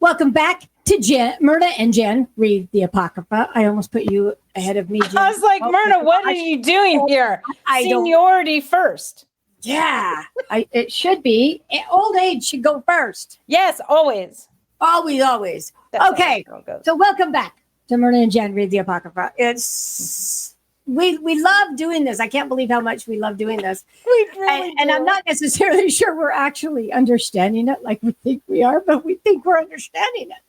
Welcome back to Myrna and Jenn read the Apocrypha. I almost put you ahead of me, Jenn. I was like, Myrna, what are you doing here? Seniority first. Yeah, it should be. Old age should go first. Yes, always. Always. That's okay, so welcome back to Myrna and Jenn read the Apocrypha. We love doing this. I can't believe how much we love doing this. We really and I'm not necessarily sure we're actually understanding it like we think we are, but we think we're understanding it.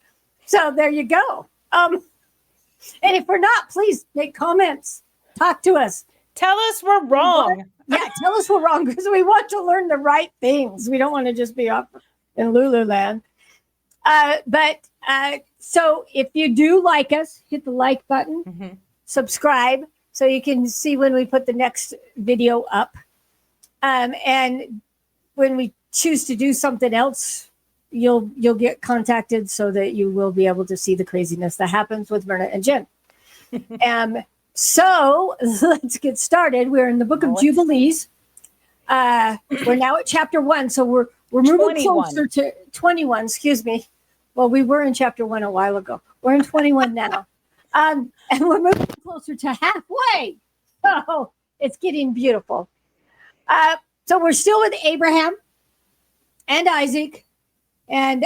So there you go. And if we're not, please make comments. Talk to us. Tell us we're wrong. Yeah, tell us we're wrong because we want to learn the right things. We don't want to just be off in Lululand. So if you do like us, hit the like button, subscribe so you can see when we put the next video up. And when we choose to do something else, you'll get contacted so that you will be able to see the craziness that happens with Myrna and Jenn. So let's get started. We're in the Book of Jubilees. We're now at chapter 1, so we're moving 21. closer to 21. Excuse me. Well, we were in chapter 1 a while ago. We're in 21 now, and we're moving closer to halfway. So it's getting beautiful. So we're still with Abraham and Isaac, and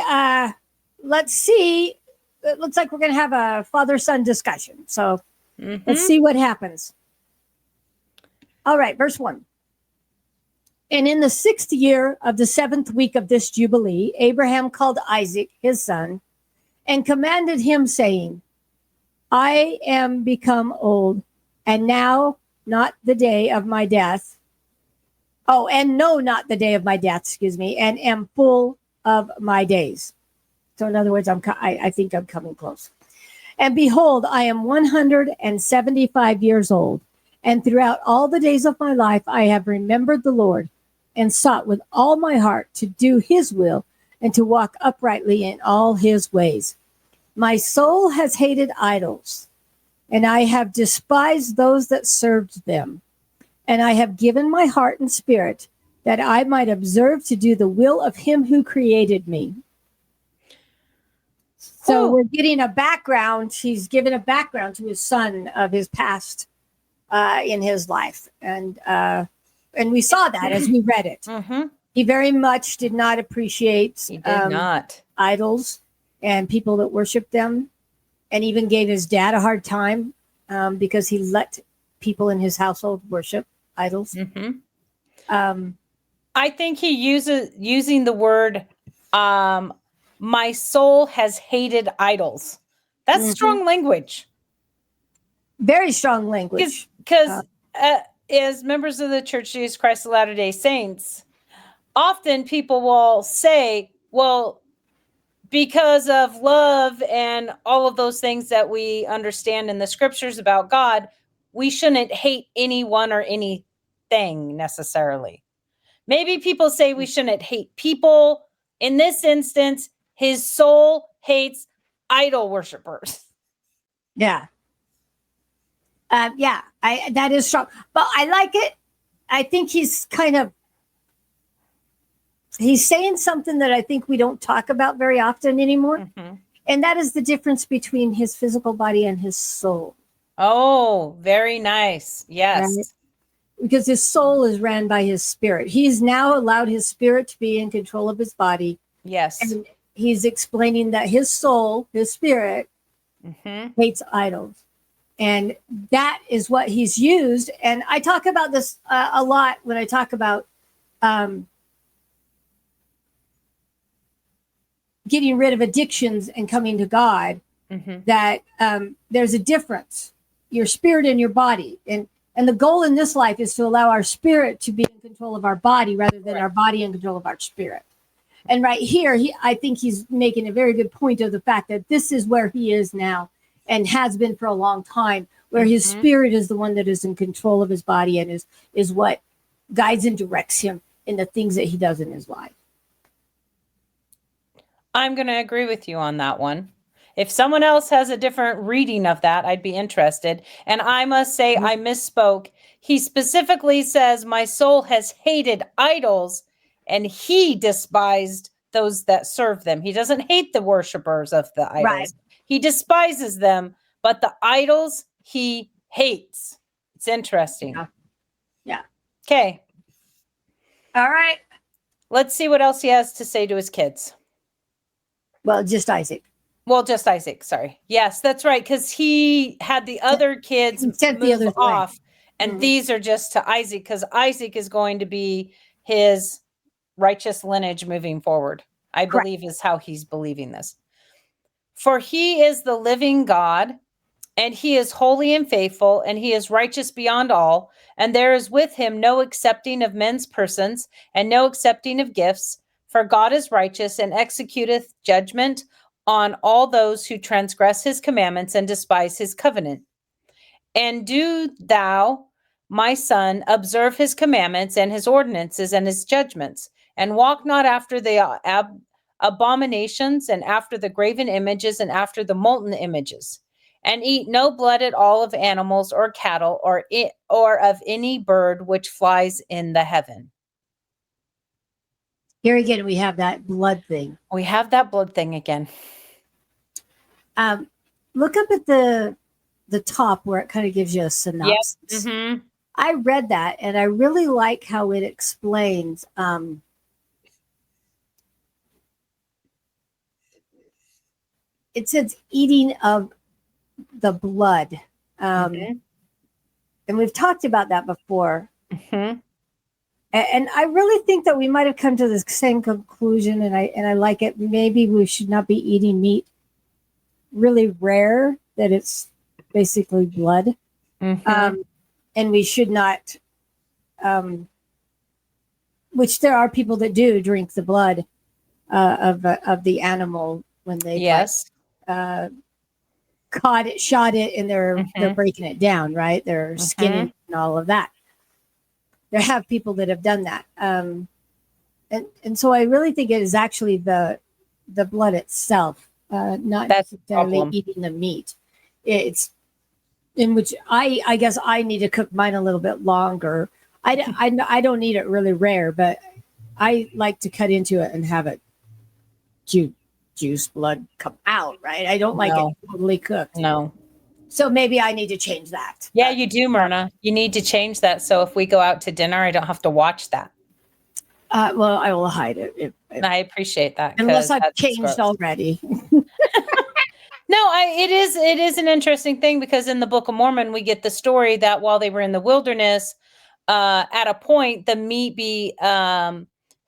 let's see. It looks like we're going to have a father-son discussion. So. Let's see what happens. All right, verse 1. And in the 6th year of the 7th week of this Jubilee, Abraham called Isaac, his son, and commanded him, saying, I am become old, and now not the day of my death. Oh, and know not the day of my death, and am full of my days. So in other words, I think I'm coming close. And behold, I am 175 years old, and throughout all the days of my life I have remembered the Lord, and sought with all my heart to do his will, and to walk uprightly in all his ways. My soul has hated idols, and I have despised those that served them. And I have given my heart and spirit, that I might observe to do the will of him who created me. So we're getting a background. He's given a background to his son of his past in his life. And we saw that as we read it. He very much did not appreciate idols and people that worship them, and even gave his dad a hard time because he let people in his household worship idols. I think he using the word my soul has hated idols. That's strong language. Very strong language. Because as members of the Church of Jesus Christ of Latter-day Saints, often people will say, well, because of love and all of those things that we understand in the scriptures about God, we shouldn't hate anyone or anything necessarily. Maybe people say we shouldn't hate people. In this instance, his soul hates idol worshipers. Yeah. That is strong. But I like it. I think he's saying something that I think we don't talk about very often anymore. And that is the difference between his physical body and his soul. Oh, very nice. Yes. Right? Because his soul is ran by his spirit. He's now allowed his spirit to be in control of his body. Yes. And he's explaining that his soul, his spirit, hates idols. And that is what he's used. And I talk about this a lot when I talk about getting rid of addictions and coming to God, that there's a difference, your spirit and your body. And the goal in this life is to allow our spirit to be in control of our body rather than our body in control of our spirit. And right here, I think he's making a very good point of the fact that this is where he is now and has been for a long time, where his spirit is the one that is in control of his body and is what guides and directs him in the things that he does in his life. I'm going to agree with you on that one. If someone else has a different reading of that, I'd be interested. And I must say, I misspoke. He specifically says, my soul has hated idols, and he despised those that serve them. He doesn't hate the worshipers of the idols. Right. He despises them, but the idols he hates. It's interesting. Yeah. Yeah. Okay. All right. Let's see what else he has to say to his kids. Well, just Isaac. Well, just Isaac. Sorry. Yes, that's right. Because he had the other kids sent the move others off, away. and Mhm. these are just to Isaac, because Isaac is going to be his righteous lineage moving forward. I Correct. believe is how he's believing this. For he is the living God, and he is holy and faithful, and he is righteous beyond all. And there is with him no accepting of men's persons, and no accepting of gifts. For God is righteous, and executeth judgment on all those who transgress his commandments and despise his covenant. And do thou, my son, observe his commandments and his ordinances and his judgments, and walk not after the abominations, and after the graven images, and after the molten images. And eat no blood at all of animals or cattle or of any bird which flies in the heaven. Here again, we have that blood thing. We have that blood thing again. Look up at the top where it kind of gives you a synopsis. Yes. Mm-hmm. I read that, and I really like how it explains. It says eating of the blood. And we've talked about that before. Mm-hmm. And I really think that we might have come to the same conclusion, and I like it. Maybe we should not be eating meat really rare, that it's basically blood. Mm-hmm. And we should not, which there are people that do drink the blood of the animal when they caught it, shot it, and they're breaking it down, right? They're skinning and all of that. There have people that have done that. And so I really think it is actually the blood itself, not necessarily eating the meat. It's in which I guess I need to cook mine a little bit longer. I don't need it really rare, but I like to cut into it and have it juice blood come out, right? I don't like it totally cooked. No. So maybe I need to change that. Yeah, you do, Myrna. You need to change that. So if we go out to dinner, I don't have to watch that. Well, I will hide it. I appreciate that. Unless I've changed already. No, it is an interesting thing, because in the Book of Mormon, we get the story that while they were in the wilderness, at a point, the meat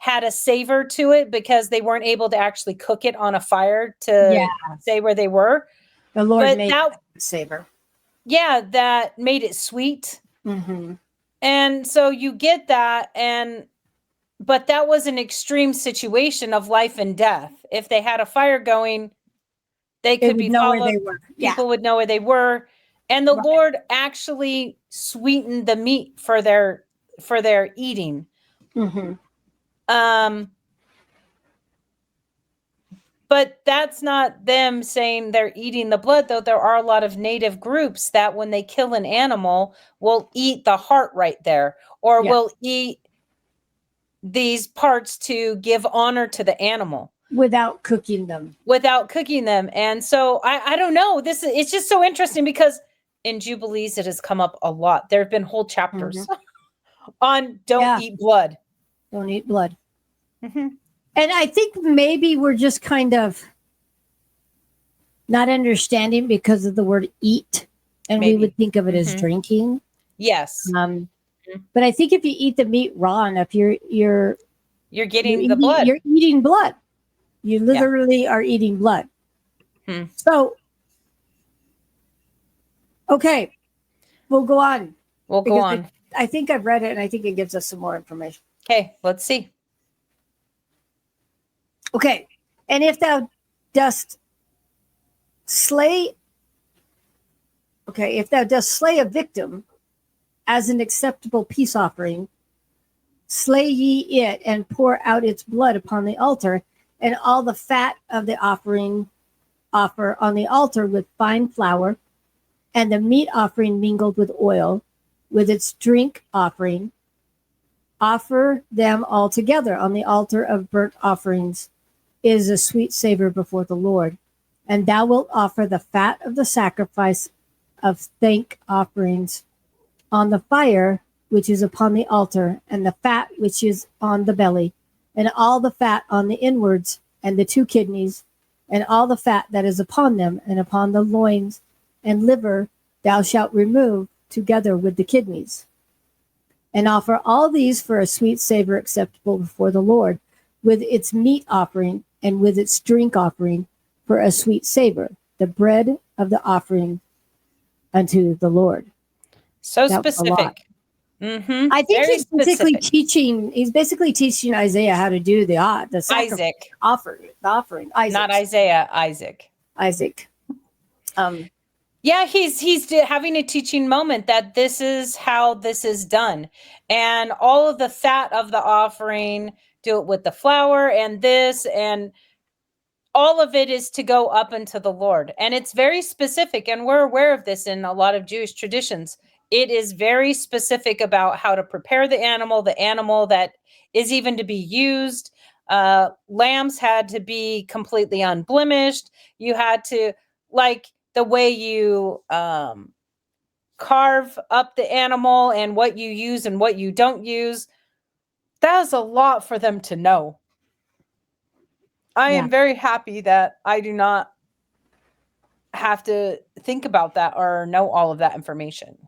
had a savor to it, because they weren't able to actually cook it on a fire to say where they were. The Lord made that savor. Yeah, that made it sweet. Mm-hmm. And so you get that, but that was an extreme situation of life and death. If they had a fire going, they could be followed. Where they were. People would know where they were. And the Lord actually sweetened the meat for their eating. Mm-hmm. But that's not them saying they're eating the blood, though. There are a lot of native groups that when they kill an animal will eat the heart right there, or will eat these parts to give honor to the animal. Without cooking them. And so I don't know. It's just so interesting, because in Jubilees it has come up a lot. There have been whole chapters on don't eat blood. Don't eat blood. Mm-hmm. And I think maybe we're just kind of not understanding because of the word eat, and we would think of it as drinking. Yes. But I think if you eat the meat raw enough, you're getting the blood. You're eating blood. You literally are eating blood. So, okay, we'll go on. I think I've read it, and I think it gives us some more information. Okay, let's see. Okay, and if thou dost slay a victim as an acceptable peace offering, slay ye it and pour out its blood upon the altar, and all the fat of the offering offer on the altar with fine flour, and the meat offering mingled with oil, with its drink offering. Offer them all together on the altar of burnt offerings is a sweet savor before the Lord. And thou wilt offer the fat of the sacrifice of thank offerings on the fire which is upon the altar, and the fat which is on the belly, and all the fat on the inwards, and the 2 kidneys, and all the fat that is upon them, and upon the loins and liver thou shalt remove together with the kidneys. And offer all these for a sweet savor acceptable before the Lord, with its meat offering and with its drink offering for a sweet savor, the bread of the offering unto the Lord. So That was a lot. specific. Mm-hmm. I think Very he's basically specific. he's basically teaching Isaiah how to do the sacrifice Isaac, offering. Isaac. not Isaiah, Isaac. Isaac. Yeah, he's having a teaching moment that this is how this is done. And all of the fat of the offering, do it with the flour and this, and all of it is to go up into the Lord. And it's very specific, and we're aware of this in a lot of Jewish traditions. It is very specific about how to prepare the animal that is even to be used. Lambs had to be completely unblemished. You had to, like, the way you carve up the animal and what you use and what you don't use. That is a lot for them to know. I am very happy that I do not have to think about that or know all of that information.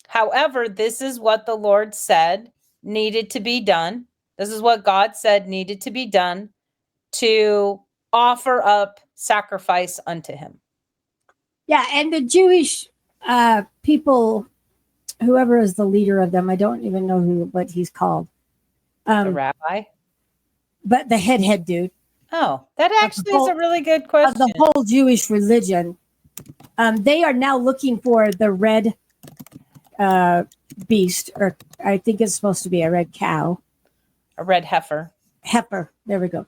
However, this is what the Lord said needed to be done. This is what God said needed to be done to offer up sacrifice unto him. Yeah, and the Jewish people, whoever is the leader of them, I don't even know what he's called. The rabbi? But the head dude. Oh, that actually is a really good question. Of the whole Jewish religion, they are now looking for the red beast, or I think it's supposed to be a red cow. A red heifer. Heifer, there we go.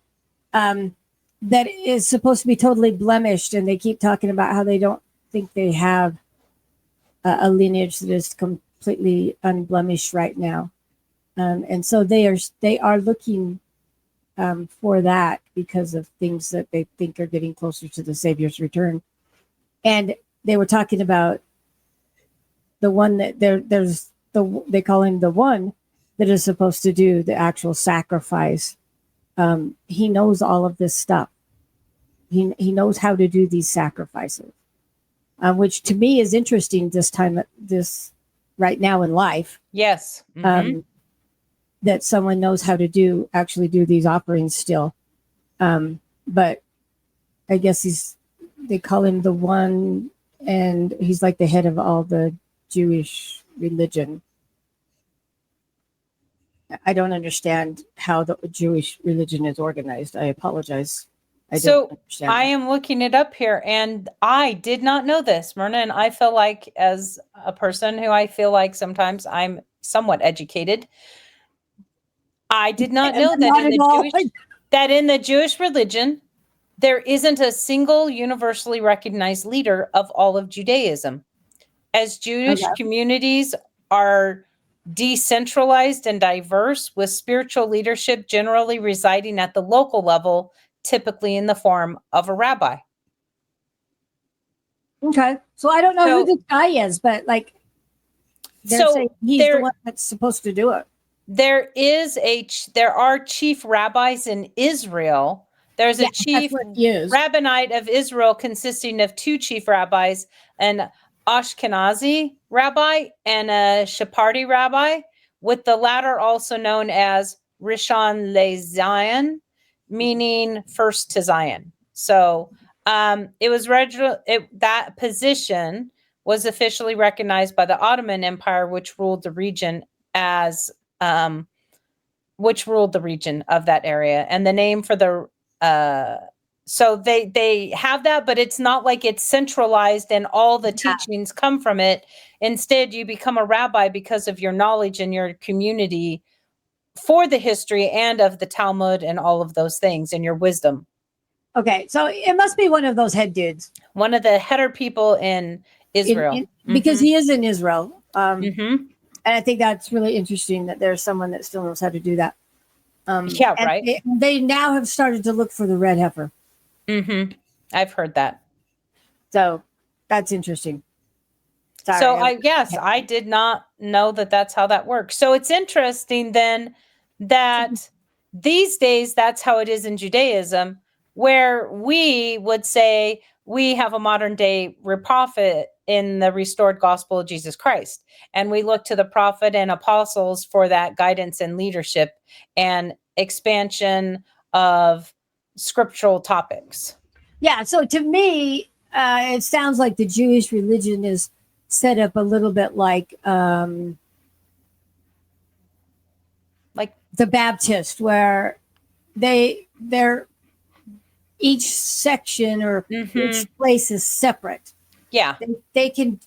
That is supposed to be totally blemished, and they keep talking about how they don't think they have a lineage that is completely unblemished right now. And so they are looking for that because of things that they think are getting closer to the Savior's return. And they were talking about the one that they call him the one that is supposed to do the actual sacrifice. He knows all of this stuff. He knows how to do these sacrifices, which to me is interesting this right now in life. Yes. Mm-hmm. That someone knows how to actually do these offerings still. But I guess they call him the one, and he's like the head of all the Jewish religion. I don't understand how the Jewish religion is organized. I apologize. I am looking it up here, and I did not know this, Myrna, and I feel like, as a person who I feel like sometimes I'm somewhat educated, I did not know that in the Jewish religion, there isn't a single universally recognized leader of all of Judaism. As Jewish communities are decentralized and diverse, with spiritual leadership generally residing at the local level, typically in the form of a rabbi. Okay. So I don't know who this guy is, but like, they're saying he's the one that's supposed to do it. There are chief rabbis in Israel. There's a chief rabbinate of Israel consisting of 2 chief rabbis, an Ashkenazi rabbi and a Sephardi rabbi, with the latter also known as Rishon LeZion, meaning first to Zion. So it was that position was officially recognized by the Ottoman Empire, which ruled the region of that area. And the name for the so they have that, but it's not like it's centralized and all the teachings come from it. Instead, you become a rabbi because of your knowledge in your community for the history and of the Talmud and all of those things and your wisdom. Okay, so it must be one of those head dudes. One of the header people in Israel. Because he is in Israel. And I think that's really interesting that there's someone that still knows how to do that. Yeah, and right. they now have started to look for the red heifer. I've heard that. So that's interesting. Sorry. So I did not know that that's how that works. So it's interesting then that these days that's how it is in Judaism, where we would say we have a modern day prophet in the restored gospel of Jesus Christ. And we look to the prophet and apostles for that guidance and leadership and expansion of scriptural topics. Yeah. So to me, it sounds like the Jewish religion is set up a little bit like the Baptist, where they're each section or each place is separate. Yeah. They can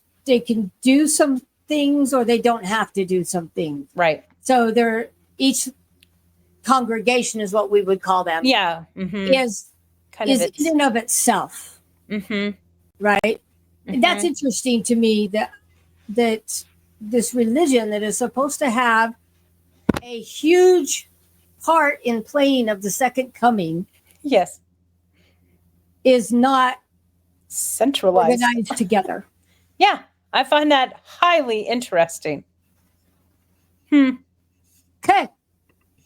do some things or they don't have to do some things. Right. So they're each congregation is what we would call them. Yeah. Is in and of itself. Right. And that's interesting to me that this religion that is supposed to have a huge part in playing of the second coming. Yes. Is not centralized, organized together. Yeah, I find that highly interesting. Okay.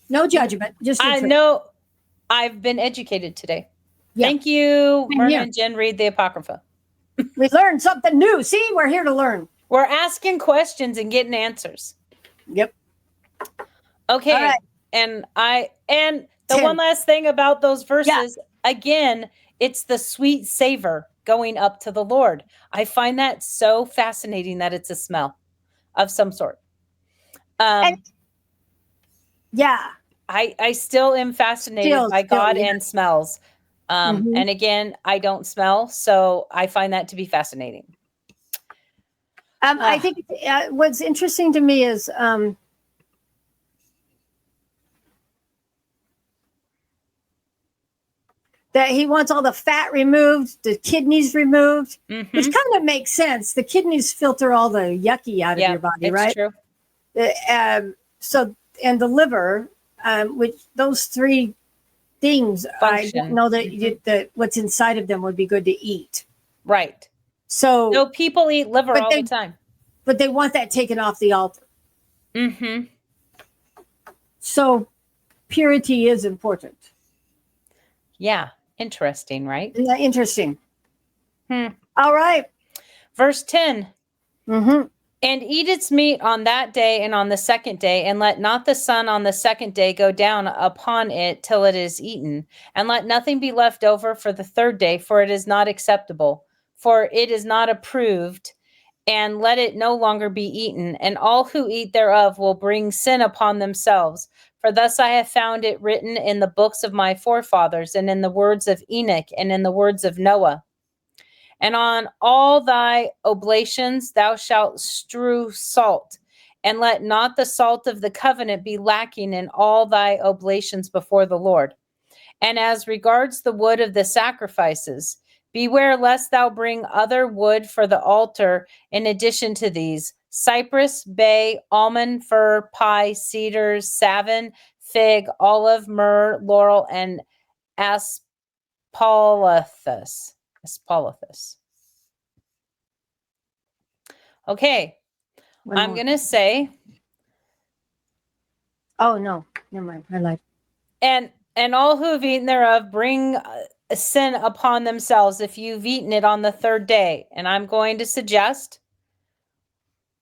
No judgment. Just I know I've been educated today. Yeah. Thank you, Myrna and Jenn. Read the Apocrypha. We learned something new. See, we're here to learn. We're asking questions and getting answers. Yep. Okay. Right. And the one last thing about those verses, again, it's the sweet savor going up to the Lord. I find that so fascinating that it's a smell of some sort. I still am fascinated by God and smells. And again, I don't smell, so I find that to be fascinating. I think what's interesting to me is that he wants all the fat removed, the kidneys removed, which kind of makes sense. The kidneys filter all the yucky out of your body, right? True. So, and the liver, which those three things, function. I don't know that what's inside of them would be good to eat. Right. So people eat liver all the time. But they want that taken off the altar. So purity is important. Yeah. Interesting, right? Yeah, interesting. All right. Verse 10. And eat its meat on that day and on the second day, and let not the sun on the second day go down upon it till it is eaten. And let nothing be left over for the third day, for it is not acceptable, for it is not approved. And let it no longer be eaten. And all who eat thereof will bring sin upon themselves. For thus I have found it written in the books of my forefathers, and in the words of Enoch, and in the words of Noah. And on all thy oblations thou shalt strew salt, and let not the salt of the covenant be lacking in all thy oblations before the Lord. And as regards the wood of the sacrifices, beware lest thou bring other wood for the altar in addition to these: cypress, bay, almond, fir, pie, cedars, savin, fig, olive, myrrh, laurel, and aspolithus. Okay. I'm going to say. Oh, no. Never mind. I lied. And all who have eaten thereof bring a sin upon themselves if you've eaten it on the third day. And I'm going to suggest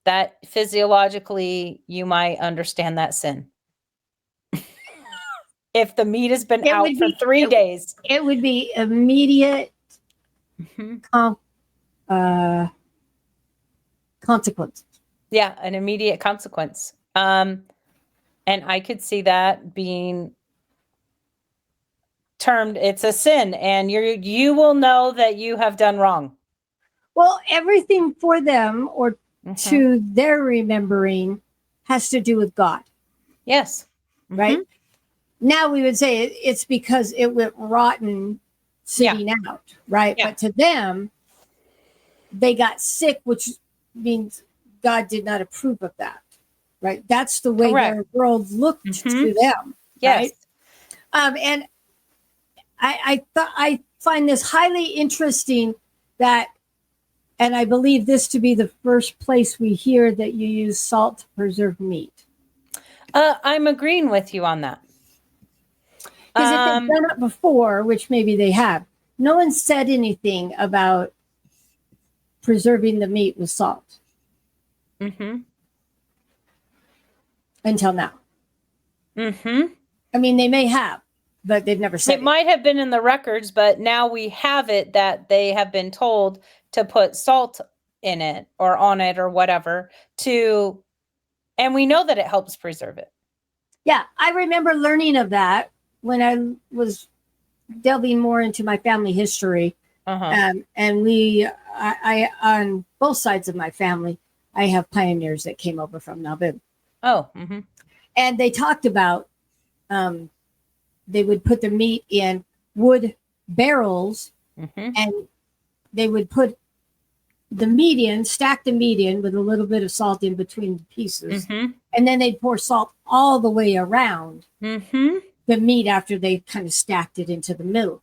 that physiologically you might understand that sin. If the meat has been out for 3 days. It would be immediate consequence. Yeah, an immediate consequence. And I could see that being termed, it's a sin, and you will know that you have done wrong. Well, everything for them or to their remembering has to do with God. Yes. Right? Now we would say it's because it went rotten sitting out, right? Yeah. But to them, they got sick, which means God did not approve of that, right? That's the way their world looked to them, right? And I find this highly interesting that, and I believe this to be the first place we hear that you use salt to preserve meat. I'm agreeing with you on that. Because if they've done it before, which maybe they have, no one said anything about preserving the meat with salt. Mm-hmm. Until now. Mm-hmm. I mean, they may have, but they've never said it. Might have been in the records, but now we have it that they have been told to put salt in it or on it or whatever and we know that it helps preserve it. Yeah, I remember learning of that when I was delving more into my family history. And I on both sides of my family, I have pioneers that came over from Nauvoo. Oh, mm-hmm. And they talked about they would put the meat in wood barrels, mm-hmm. and they would put the meat in, stack the meat in with a little bit of salt in between the pieces. Mm-hmm. And then they'd pour salt all the way around mm-hmm. the meat after they kind of stacked it into the middle.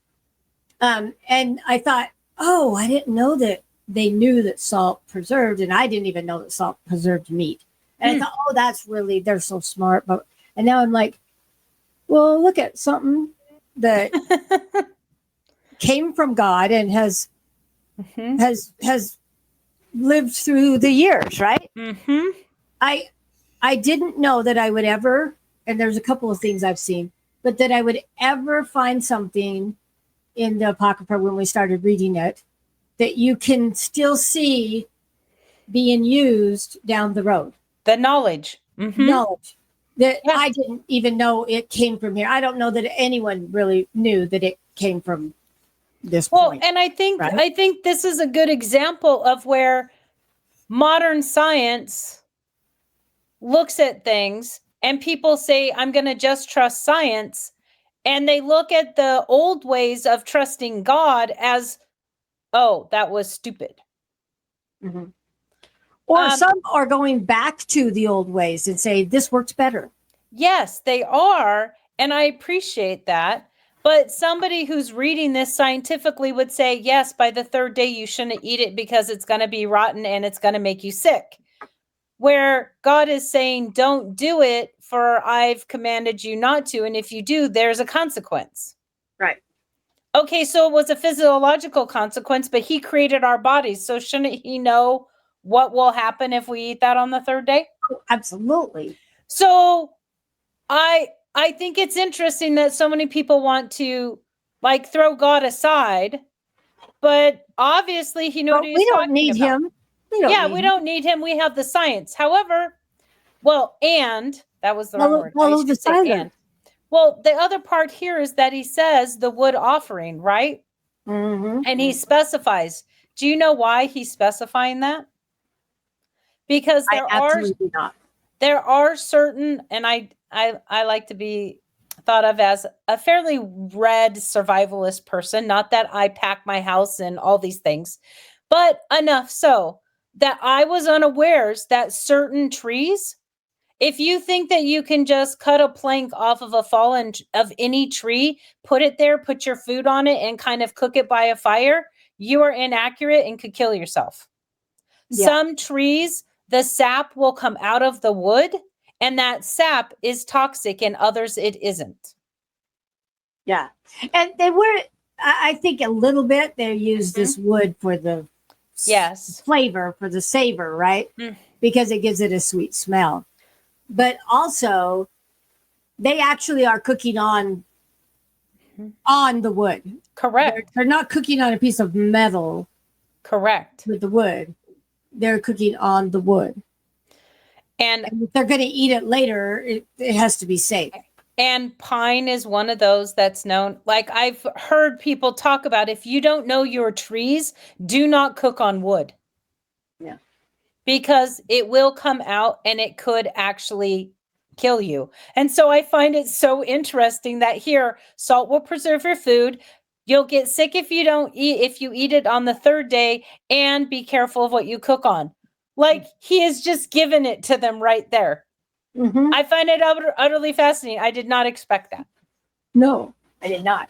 And I thought, oh, I didn't know that they knew that salt preserved, and I didn't even know that salt preserved meat. And I thought, oh, that's really, they're so smart. And now I'm like, well, look at something that came from God and has lived through the years, right? Mm-hmm. I didn't know that I would ever, and there's a couple of things I've seen, but that I would ever find something in the Apocrypha when we started reading it that you can still see being used down the road. The knowledge. Mm-hmm. Knowledge that I didn't even know it came from here. I don't know that anyone really knew that it came from this point. And I think this is a good example of where modern science looks at things and people say, I'm going to just trust science. And they look at the old ways of trusting God as, oh, that was stupid. Mm-hmm. Or some are going back to the old ways and say, this works better. Yes, they are. And I appreciate that. But somebody who's reading this scientifically would say, yes, by the third day, you shouldn't eat it because it's going to be rotten and it's going to make you sick. Where God is saying, don't do it, for I've commanded you not to. And if you do, there's a consequence. Right. Okay, so it was a physiological consequence, but he created our bodies. So shouldn't he know what will happen if we eat that on the third day? Oh, absolutely. So I think it's interesting that so many people want to like throw God aside, but obviously he knows we don't need him. We don't need him. We have the science. However, and that was the wrong word. Follow the silence. Well, the other part here is that he says the wood offering, right? Mm-hmm. And he specifies. Do you know why he's specifying that? Because there are certain, and I like to be thought of as a fairly red survivalist person. Not that I pack my house and all these things, but enough so that I was unawares that certain trees, if you think that you can just cut a plank off of a fallen of any tree, put it there, put your food on it, and kind of cook it by a fire, you are inaccurate and could kill yourself. Yeah. Some trees, the sap will come out of the wood, and that sap is toxic, and others it isn't. Yeah. And they were, I think a little bit, they use this wood for the flavor, for the savor, right? Mm. Because it gives it a sweet smell. But also, they actually are cooking on the wood. Correct. They're not cooking on a piece of metal. Correct. With the wood. They're cooking on the wood. And if they're going to eat it later, it has to be safe. And pine is one of those that's known. Like I've heard people talk about, if you don't know your trees, do not cook on wood. Yeah. Because it will come out and it could actually kill you. And so I find it so interesting that here, salt will preserve your food. You'll get sick if you eat it on the third day, and be careful of what you cook on. Like he has just given it to them right there. Mm-hmm. I find it utterly fascinating. I did not expect that. No, I did not.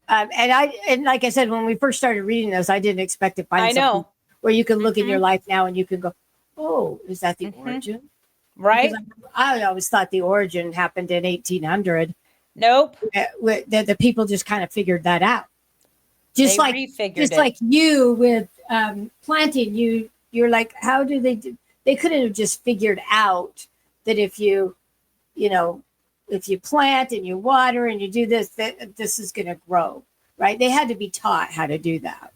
And like I said, when we first started reading this, I didn't expect to find I something know. where you can look in your life now and you can go, "Oh, is that the Mhm. origin?" Right? Because I always thought the origin happened in 1800. Nope. That the people just kind of figured that out. They refigured Just it. like you with planting, you're like, how do they do? They couldn't have just figured out that if you know, if you plant and you water and you do this, that this is going to grow, right? They had to be taught how to do that.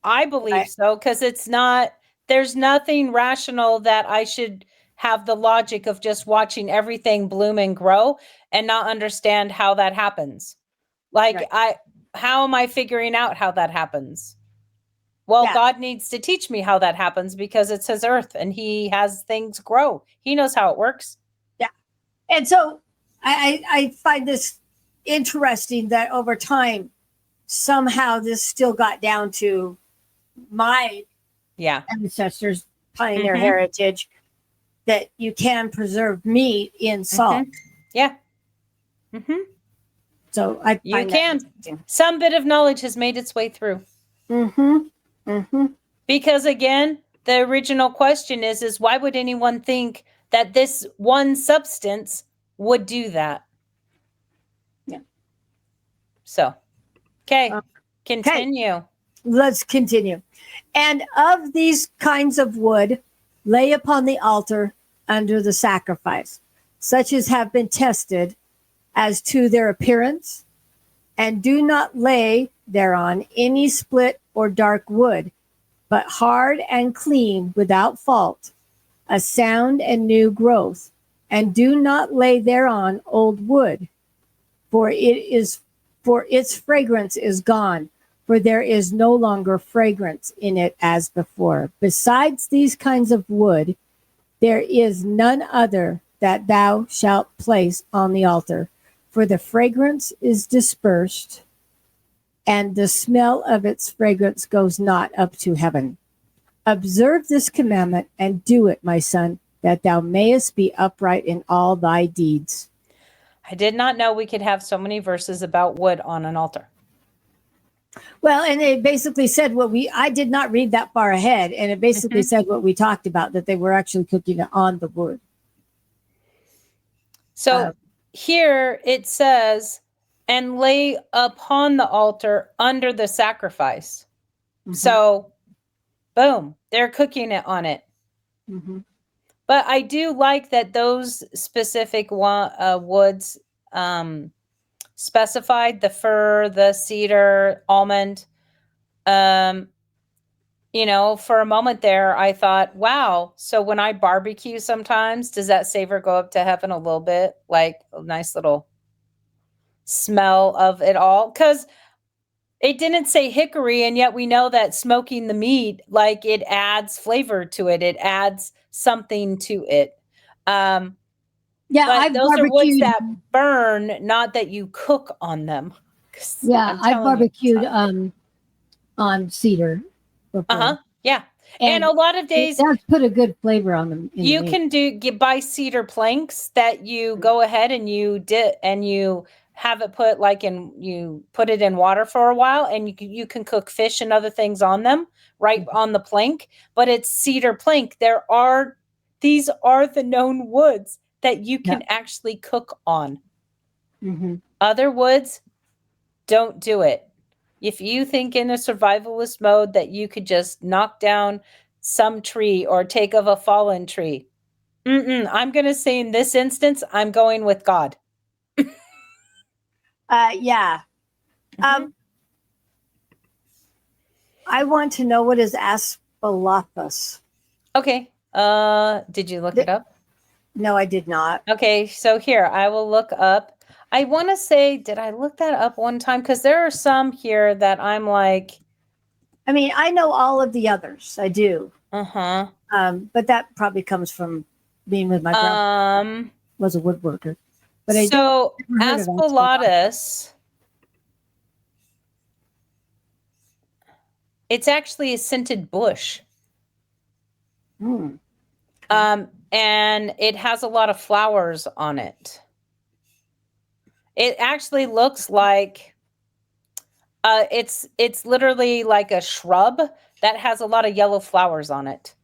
I believe Right. so, because there's nothing rational that I should have the logic of just watching everything bloom and grow and not understand how that happens. Like, Right. how am I figuring out how that happens? Well, Yeah. God needs to teach me how that happens because it's his earth and he has things grow. He knows how it works. Yeah. And so I find this interesting that over time, somehow this still got down to my Yeah. ancestors, pioneer Mhm. heritage, that you can preserve meat in salt. Yeah. Mm-hmm. So I You find can. that interesting. Some bit of knowledge has made its way through. Mm-hmm. Mm-hmm. Because again, the original question is why would anyone think that this one substance would do that? Yeah. So, okay, Okay. continue. Let's continue. And of these kinds of wood, lay upon the altar under the sacrifice, such as have been tested as to their appearance, and do not lay thereon any split or dark wood, but hard and clean without fault, a sound and new growth, and do not lay thereon old wood, for its fragrance is gone, for there is no longer fragrance in it as before. Besides these kinds of wood, there is none other that thou shalt place on the altar, for the fragrance is dispersed, and the smell of its fragrance goes not up to heaven. Observe this commandment and do it, my son, that thou mayest be upright in all thy deeds. I did not know we could have so many verses about wood on an altar. Well, and it basically said I did not read that far ahead, and it basically said what we talked about, that they were actually cooking it on the wood. So here it says, and lay upon the altar under the sacrifice. Mm-hmm. So, boom, they're cooking it on it. Mm-hmm. But I do like that those specific woods specified the fir, the cedar, almond. For a moment there, I thought, wow. So when I barbecue sometimes, does that savor go up to heaven a little bit? Like a nice little smell of it all? Because it didn't say hickory, and yet we know that smoking the meat, like, it adds flavor to it. It adds something to it. Yeah, But I've those are woods barbecued. that burn, not that you cook on them. 'Cause Yeah, I'm I've telling you, barbecued it's hot. on cedar before, Yeah. And and a lot of it days does put a good flavor on them. you can buy cedar planks that you go ahead and you have it put you put it in water for a while, and you can cook fish and other things on them right on the plank, but it's cedar plank. These are the known woods that you can actually cook on. Mm-hmm. Other woods, don't do it. If you think in a survivalist mode that you could just knock down some tree or take of a fallen tree, I'm going to say in this instance, I'm going with God. Yeah. I want to know, what is Asclepius? Okay. Did you look it up? No, I did not. Okay, so here, I will look up. I want to say, did I look that up one time? Because there are some here that I'm like, I mean, I know all of the others. I do. uh-huh. But that probably comes from being with my grandpa. Was a woodworker. But I don't heard of Asclepius, it's actually a scented bush. And it has a lot of flowers on it. It actually looks like it's literally like a shrub that has a lot of yellow flowers on it.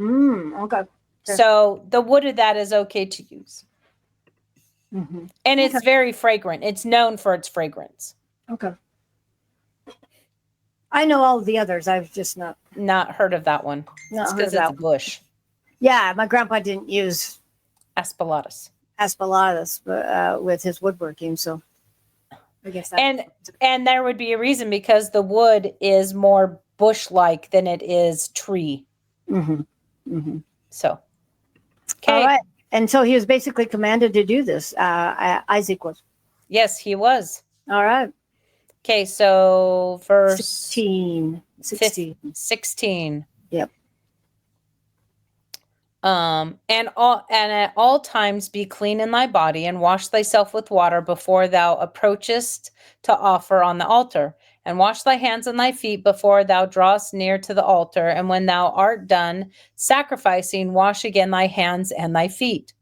Okay. Okay. So the wood of that is okay to use. Mm-hmm. And it's Okay. very fragrant. It's known for its fragrance. Okay. I know all the others. I've just not Heard of that one. It's heard because of it's that a one. bush. Yeah, my grandpa didn't use Aspalatus. aspalatus with his woodworking, so I guess that. And there would be a reason, because the wood is more bush-like than it is tree. Mm-hmm. Mm-hmm. So, okay. All right. And so he was basically commanded to do this. Isaac was. Yes, he was. All right. Okay, so verse 16. 16. Yep. And at all times be clean in thy body, and wash thyself with water before thou approachest to offer on the altar, and wash thy hands and thy feet before thou drawest near to the altar, and when thou art done sacrificing, wash again thy hands and thy feet.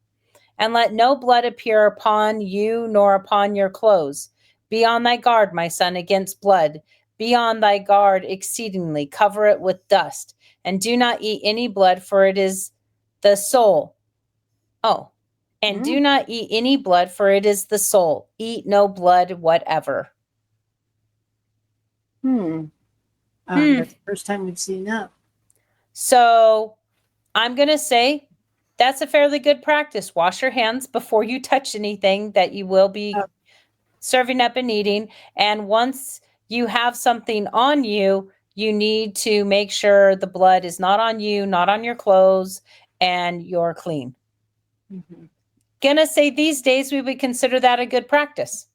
And let no blood appear upon you nor upon your clothes. Be on thy guard, my son, against blood. Be on thy guard exceedingly. Cover it with dust. And do not eat any blood, for it is the soul. Oh, and do not eat any blood, for it is the soul. Eat no blood whatever. That's the first time we've seen that. So I'm going to say that's a fairly good practice. Wash your hands before you touch anything that you will be serving up and eating. And once you have something on you, you need to make sure the blood is not on you, not on your clothes, and you're clean. Mm-hmm. Gonna say these days we would consider that a good practice.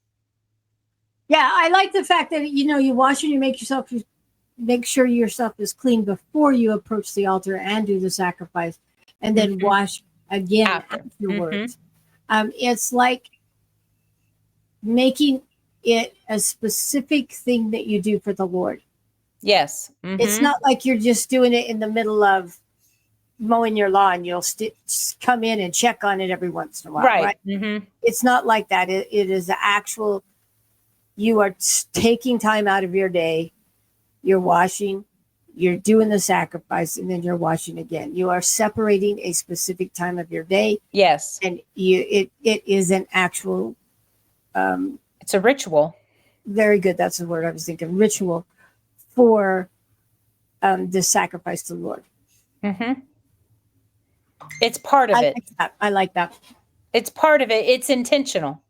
Yeah, I like the fact that you wash and you make sure yourself is clean before you approach the altar and do the sacrifice, and then wash again afterwards. It's like making it a specific thing that you do for the Lord. Yes. It's not like you're just doing it in the middle of mowing your lawn. You'll come in and check on it every once in a while. Right. It's not like that. It is the actual, you are taking time out of your day. You're washing, you're doing the sacrifice, and then you're washing again. You are separating a specific time of your day. Yes. And it is an actual. It's a ritual. Very good. That's the word I was thinking. Ritual for the sacrifice to the Lord. It's part of it. I like that. It's part of it. It's intentional.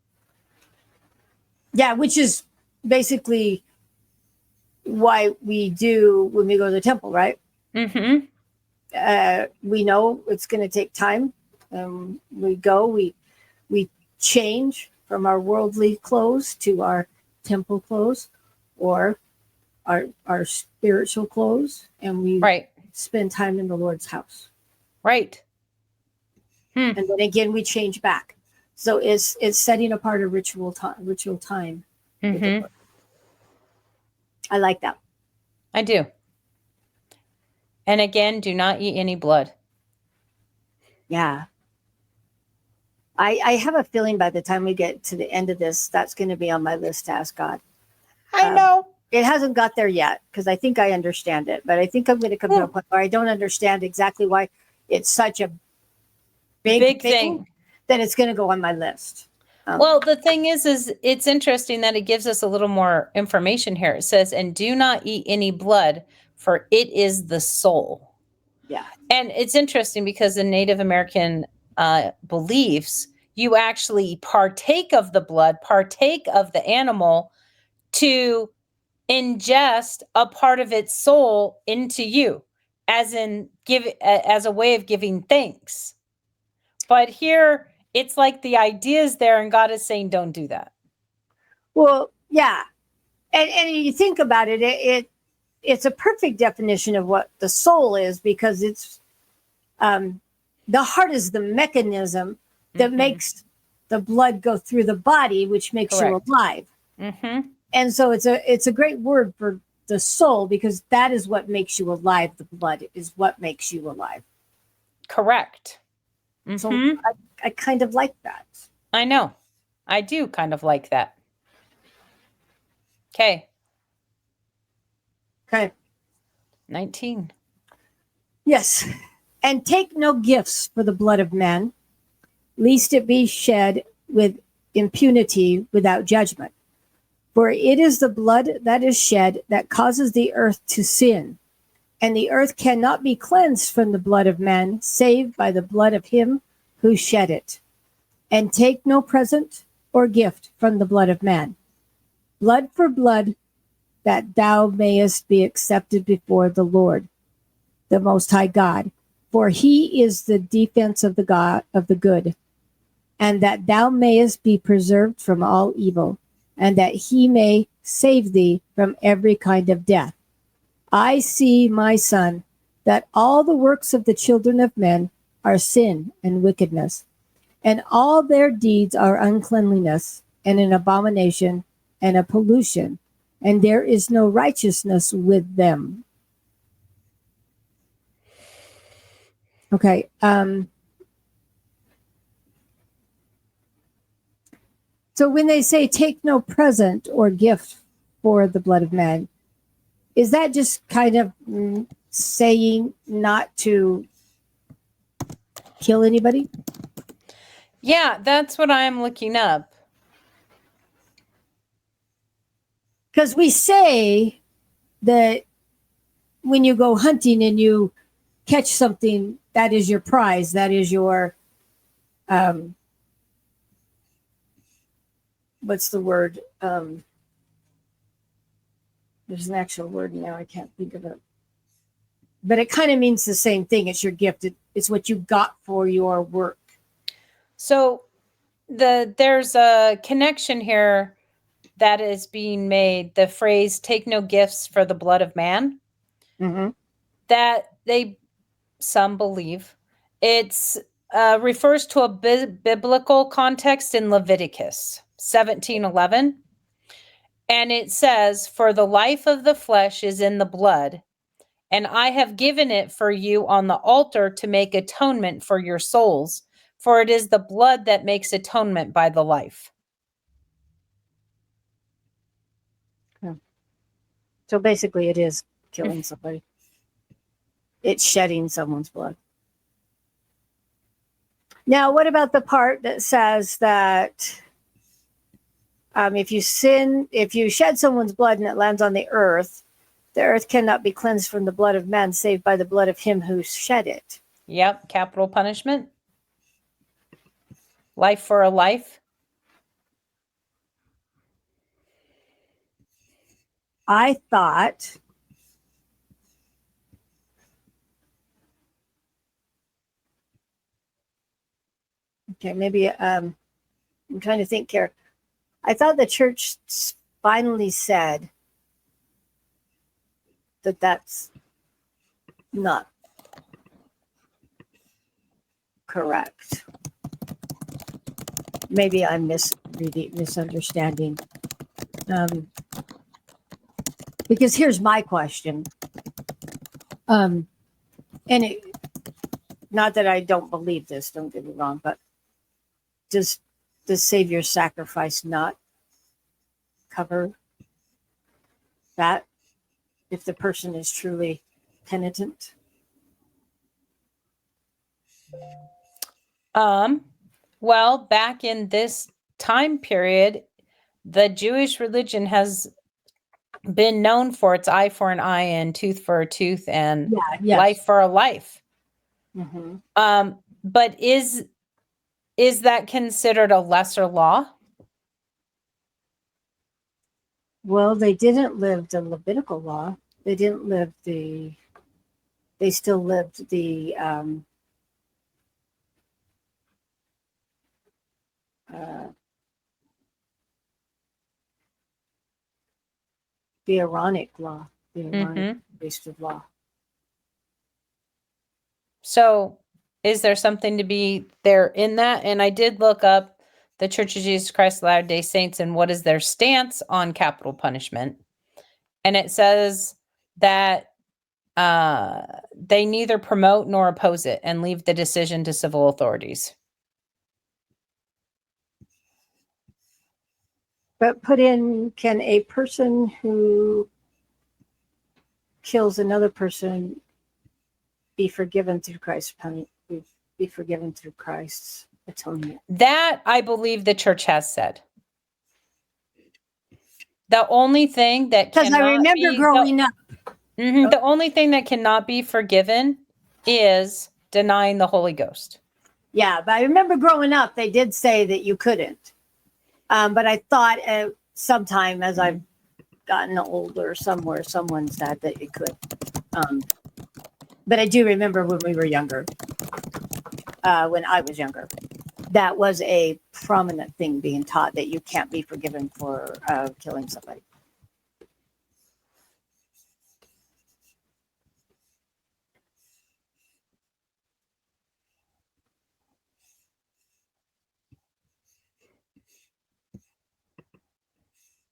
Yeah, which is basically why we do when we go to the temple, right? We know it's going to take time. We go, we change from our worldly clothes to our temple clothes, or our spiritual clothes, and we spend time in the Lord's house. Right. And then again, we change back. So it's setting apart a ritual time. I like that. I do. And again, do not eat any blood. Yeah. I have a feeling by the time we get to the end of this, that's going to be on my list to ask God. I know. It hasn't got there yet, because I think I understand it. But I think I'm going to come to a point where I don't understand exactly why it's such a big thing that it's going to go on my list. Well, the thing is it's interesting that it gives us a little more information here. It says, and do not eat any blood, for it is the soul. Yeah. And it's interesting because in Native American beliefs, you actually partake of the blood, partake of the animal to ingest a part of its soul into you, as in as a way of giving thanks. But here it's like the idea is there, and God is saying, don't do that. Well, yeah. And you think about it, it's a perfect definition of what the soul is, because it's the heart is the mechanism that makes the blood go through the body, which makes you alive. And so it's a great word for the soul, because that is what makes you alive. The blood is what makes you alive. Correct. So I kind of like that. I know. I do kind of like that. Okay. Okay. 19. Yes. And take no gifts for the blood of men, lest it be shed with impunity without judgment. For it is the blood that is shed that causes the earth to sin, and the earth cannot be cleansed from the blood of man, save by the blood of him who shed it. And take no present or gift from the blood of man. Blood for blood, that thou mayest be accepted before the Lord, the Most High God. For he is the defense of the God of the good, and that thou mayest be preserved from all evil, and that he may save thee from every kind of death. I see, my son, that all the works of the children of men are sin and wickedness, and all their deeds are uncleanliness and an abomination and a pollution, and there is no righteousness with them. Okay. So when they say take no present or gift for the blood of man, is that just kind of saying not to kill anybody? Yeah, that's what I'm looking up. Because we say that when you go hunting and you catch something, that is your prize, that is your what's the word? There's an actual word now, I can't think of it. But it kind of means the same thing. It's your gift. It's what you got for your work. So there's a connection here that is being made. The phrase "take no gifts for the blood of man." Mm-hmm. That some believe it's refers to a biblical context in Leviticus 17:11, and it says, "For the life of the flesh is in the blood, and I have given it for you on the altar to make atonement for your souls, for it is the blood that makes atonement by the life." So basically, it is killing somebody. It's shedding someone's blood. Now, what about the part that says that if you shed someone's blood and it lands on the earth cannot be cleansed from the blood of man, save by the blood of him who shed it? Yep, capital punishment. Life for a life. I thought okay, maybe I'm trying to think here. I thought the church finally said that that's not correct. Maybe I'm misunderstanding. Because here's my question. And not that I don't believe this, don't get me wrong, but does the Savior's sacrifice not cover that if the person is truly penitent? Well, back in this time period, the Jewish religion has been known for its eye for an eye and tooth for a tooth and life for a life. Mm-hmm. But is that considered a lesser law? Well, they didn't live the Levitical law. They didn't live they still lived the Aaronic law, the Aaronic priesthood law. So is there something to be there in that? And I did look up the Church of Jesus Christ of Latter-day Saints and what is their stance on capital punishment. And it says that they neither promote nor oppose it and leave the decision to civil authorities. But put in, can a person who kills another person be forgiven through Christ's be forgiven through Christ's atonement? That I believe the church has said. The only thing that Because I remember growing up. The only thing that cannot be forgiven is denying the Holy Ghost. Yeah, but I remember growing up, they did say that you couldn't. But I thought sometime as I've gotten older, someone said that you could. But I do remember when we were younger, when I was younger, that was a prominent thing being taught, that you can't be forgiven for killing somebody.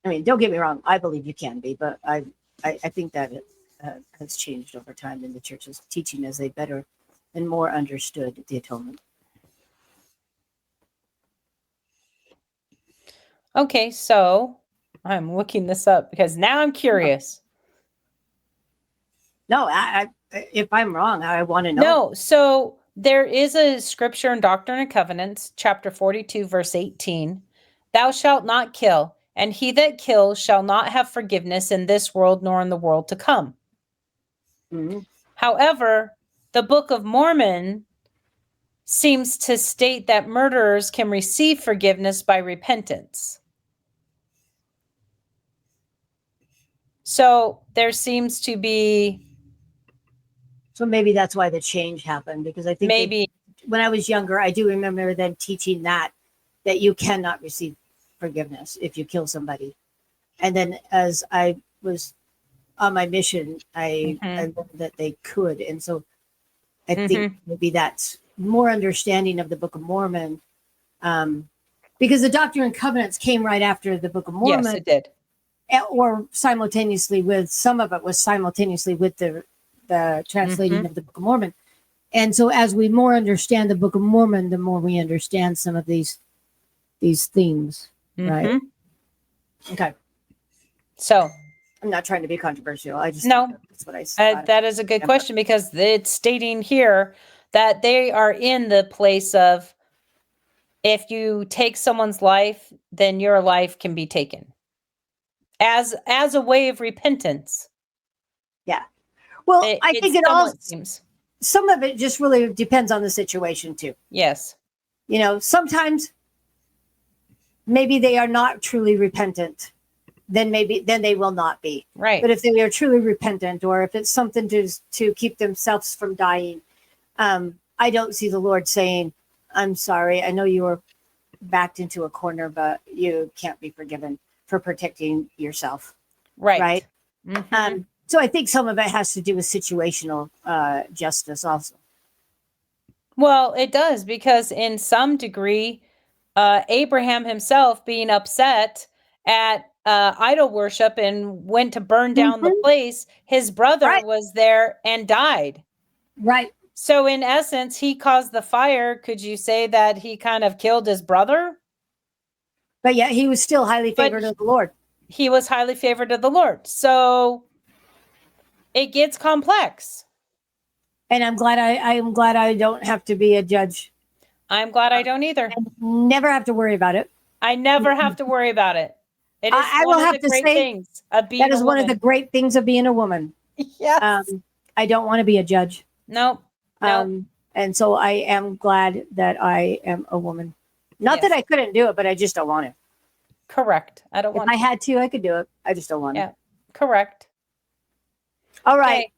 I mean, don't get me wrong. I believe you can be, but I think that it has changed over time in the church's teaching as they better and more understood the atonement. Okay, so I'm looking this up because now I'm curious. No, if I'm wrong, I want to know. No, so there is a scripture in Doctrine and Covenants, chapter 42, verse 18. Thou shalt not kill, and he that kills shall not have forgiveness in this world nor in the world to come. Mm-hmm. However, the Book of Mormon seems to state that murderers can receive forgiveness by repentance. So there seems to be... So maybe that's why the change happened, because I think maybe when I was younger, I do remember them teaching that you cannot receive forgiveness if you kill somebody. And then as I was on my mission, I learned that they could. And so I think maybe that's more understanding of the Book of Mormon, because the Doctrine and Covenants came right after the Book of Mormon. Yes, it did. Or simultaneously with, some of it was simultaneously with the translating of the Book of Mormon. And so as we more understand the Book of Mormon, the more we understand some of these themes, right? Okay. So I'm not trying to be controversial. I just that's what I said. That is a good question, because it's stating here that they are in the place of, if you take someone's life, then your life can be taken as a way of repentance. Yeah. Well, I think it all seems. Some of it just really depends on the situation too. Yes. You know, sometimes maybe they are not truly repentant. Then they will not be. Right. But if they are truly repentant, or if it's something to keep themselves from dying, I don't see the Lord saying, I'm sorry, I know you were backed into a corner, but you can't be forgiven for protecting yourself. Right. Right. So I think some of it has to do with situational justice also. Well, it does, because in some degree, Abraham himself being upset at idol worship and went to burn down the place, his brother was there and died. Right. So in essence, he caused the fire. Could you say that he kind of killed his brother? But yet he was still highly favored of the Lord. He was highly favored of the Lord. So it gets complex. And I'm glad I don't have to be a judge. I'm glad I don't either. I never have to worry about it. I never have to worry about it. It is I will have to say things of being that is one of the great things of being a woman. Yes. I don't want to be a judge. Nope. And so I am glad that I am a woman. Not that I couldn't do it, but I just don't want to. Correct. I don't want to. If I had to, I could do it. I just don't want to. Yeah. Correct. All right.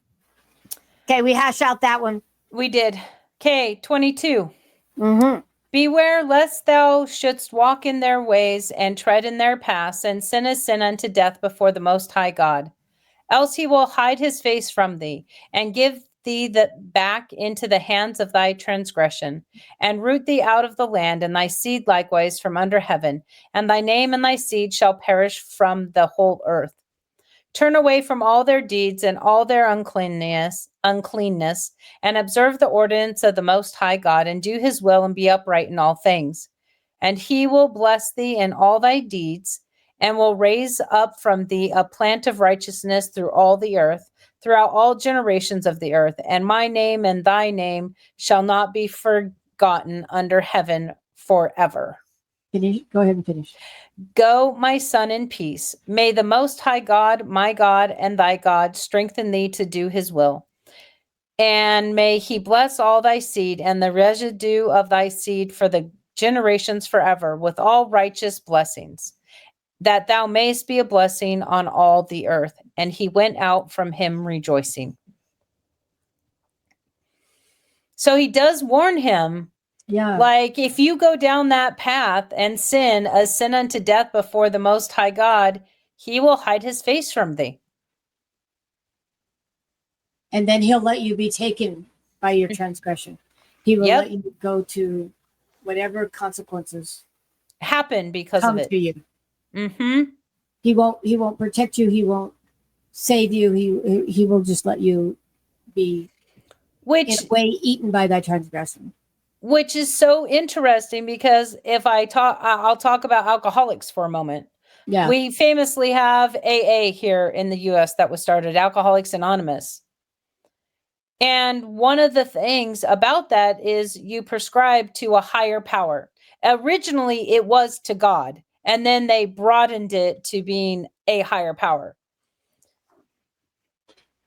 Okay, we hash out that one. We did. Okay, 22. Beware lest thou shouldst walk in their ways and tread in their paths, and sin is sin unto death before the Most High God. Else he will hide his face from thee, and give thee back into the hands of thy transgression, and root thee out of the land, and thy seed likewise from under heaven, and thy name and thy seed shall perish from the whole earth. Turn away from all their deeds and all their uncleanness, and observe the ordinance of the Most High God, and do his will, and be upright in all things. And he will bless thee in all thy deeds, and will raise up from thee a plant of righteousness through all the earth, throughout all generations of the earth. And my name and thy name shall not be forgotten under heaven forever. Go ahead and finish. Go, my son, in peace. May the Most High God, my God, and thy God strengthen thee to do his will. And may he bless all thy seed and the residue of thy seed for the generations forever with all righteous blessings, that thou mayest be a blessing on all the earth. And he went out from him rejoicing. So he does warn him. Yeah. Like, if you go down that path and sin, a sin unto death before the Most High God, he will hide his face from thee. And then he'll let you be taken by your transgression. He will Yep. let you go to whatever consequences Happen because come of it. to you. Mm-hmm. He won't protect you. He won't save you. He will just let you be in a way eaten by thy transgression. Which is so interesting, because if I'll talk about alcoholics for a moment. Yeah. We famously have AA here in the US that was started, Alcoholics Anonymous. And one of the things about that is you prescribe to a higher power. Originally, it was to God, and then they broadened it to being a higher power.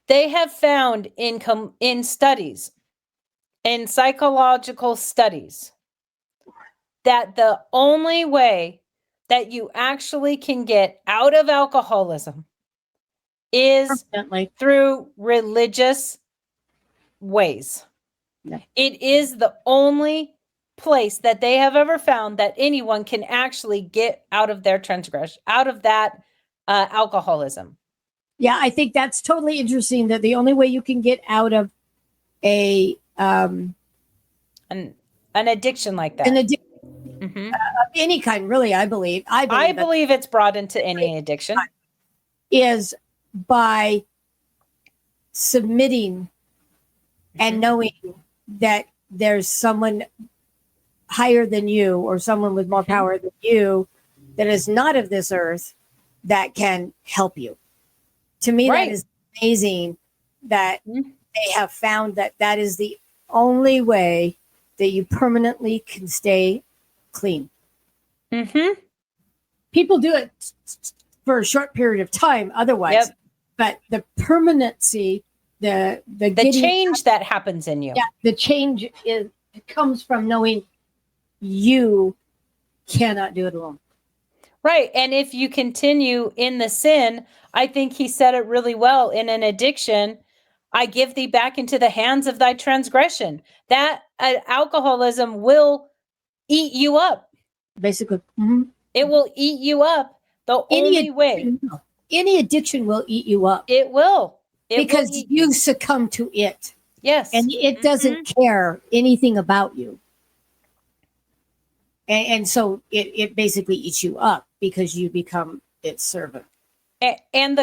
They have found in studies, in psychological studies, that the only way that you actually can get out of alcoholism is Permanently. through religious ways. Yeah. It is the only place that they have ever found that anyone can actually get out of their transgression, out of that alcoholism. Yeah, I think that's totally interesting, that the only way you can get out of An addiction like that. an addiction Mhm. of any kind, really, I believe I believe it's brought into any addiction. is by submitting and knowing that there's someone higher than you, or someone with more power than you, that is not of this earth, that can help you. To me, Right. that is amazing that they have found that is the only way that you permanently can stay clean. Mm-hmm. People do it for a short period of time otherwise, Yep. but the permanency, the change that happens in you. Yeah, the change comes from knowing you cannot do it alone. Right. And if you continue in the sin, I think he said it really well in an addiction. I give thee back into the hands of thy transgression. That alcoholism will eat you up. Basically. Mm-hmm. It will eat you up. The only way. Any addiction will eat you up. It will. Because you succumb to it. Yes. And it doesn't care anything about you. And so it basically eats you up because you become its servant. And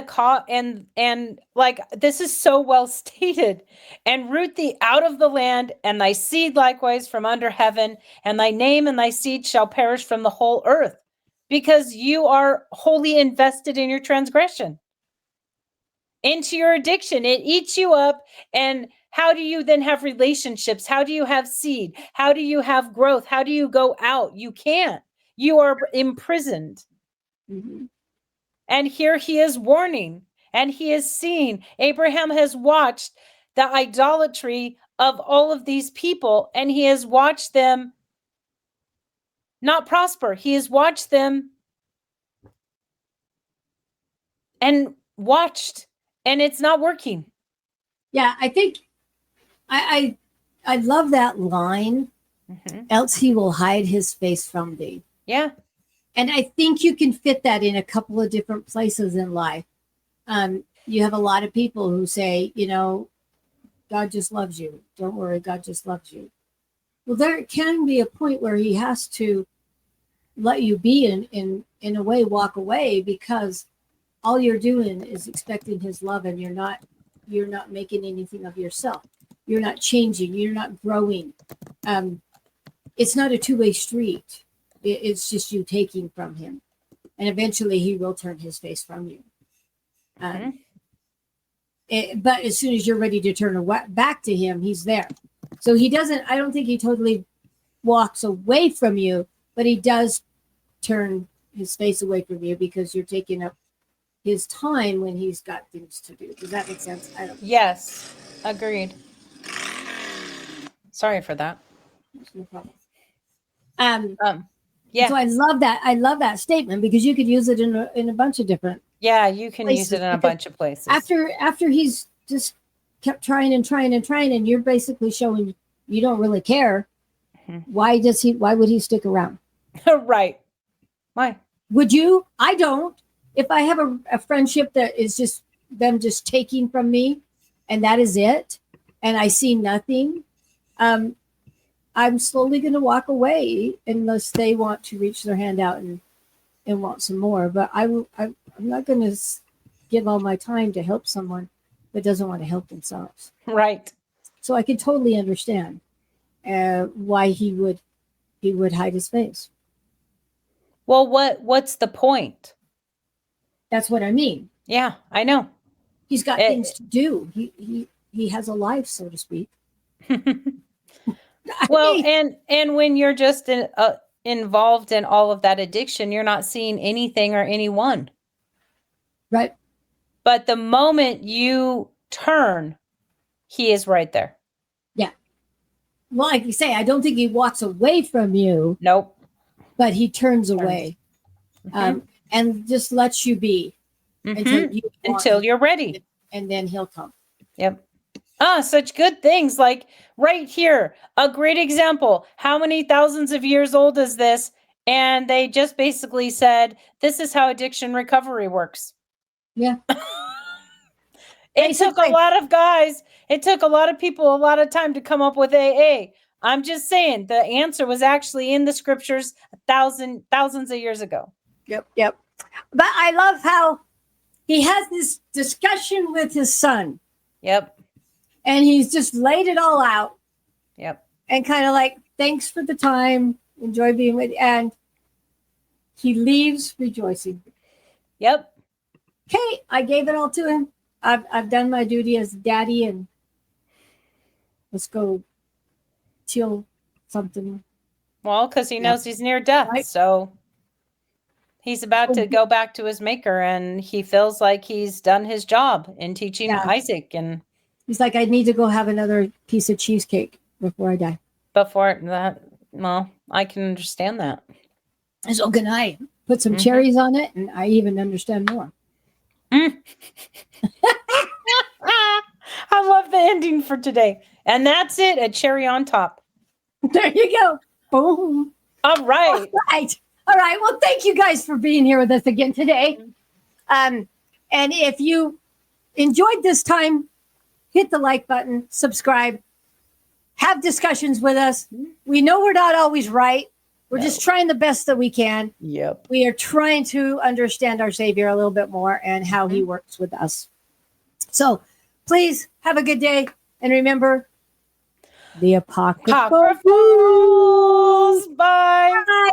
like, this is so well stated. And root thee out of the land, and thy seed likewise from under heaven, and thy name and thy seed shall perish from the whole earth, because you are wholly invested in your transgression, into your addiction. It eats you up. And how do you then have relationships? How do you have seed? How do you have growth? How do you go out? You can't. You are imprisoned. Mm-hmm. And here he is warning, and he is seeing. Abraham has watched the idolatry of all of these people, and he has watched them not prosper. He has watched them and it's not working. Yeah, I think I love that line. Mm-hmm. Else he will hide his face from thee. Yeah. And I think you can fit that in a couple of different places in life. You have a lot of people who say, God just loves you. Don't worry, God just loves you. Well, there can be a point where he has to let you be in a way, walk away, because all you're doing is expecting his love, and you're not making anything of yourself. You're not changing. You're not growing. It's not a two-way street. It's just you taking from him. and eventually he will turn his face from you. But as soon as you're ready to turn back to him, he's there. So he doesn't, I don't think he totally walks away from you, but he does turn his face away from you because you're taking up his time when he's got things to do. Does that make sense? I don't know. Yes, agreed. Sorry for that. No problem. Yeah. So I love that statement because you could use it in a bunch of different. Yeah, you can use it in a bunch of places. After he's just kept trying and you're basically showing you don't really care. Why would he stick around? Right. Why? Would you? I don't. If I have a friendship that is just them just taking from me and that is it, and I see nothing, I'm slowly going to walk away unless they want to reach their hand out and want some more. But I'm not going to give all my time to help someone that doesn't want to help themselves. Right. So I can totally understand why he would hide his face. Well, what's the point? That's what I mean. Yeah, I know. He's got things to do. He has a life, so to speak. Well, and when you're just involved in all of that addiction, you're not seeing anything or anyone. Right. But the moment you turn, he is right there. Yeah. Well, like you say, I don't think he walks away from you. Nope. But he turns away and just lets you be until you're ready. And then he'll come. Yep. Such good things. Like right here, a great example. How many thousands of years old is this? And they just basically said, this is how addiction recovery works. Yeah. It took a lot of guys. It took a lot of people a lot of time to come up with AA. I'm just saying the answer was actually in the scriptures thousands of years ago. Yep. But I love how he has this discussion with his son. Yep. And he's just laid it all out. Yep. And kind of like, thanks for the time. Enjoy being with you. And he leaves rejoicing. Yep. Okay, I gave it all to him. I've done my duty as daddy, and let's go chill something. Well, because he knows he's near death. Right. So he's about to go back to his maker, and he feels like he's done his job in teaching Isaac. And he's like, I need to go have another piece of cheesecake before I die. Before that, well, I can understand that. And so can I put some cherries on it, and I even understand more. I love the ending for today. And that's it, a cherry on top. There you go. Boom. All right. All right. Well, thank you guys for being here with us again today. And if you enjoyed this time, hit the like button, subscribe, have discussions with us. We know we're not always right. We're just trying the best that we can. Yep. We are trying to understand our Savior a little bit more and how he works with us. So please have a good day. And remember, the Apocryphal rules. Bye. Bye.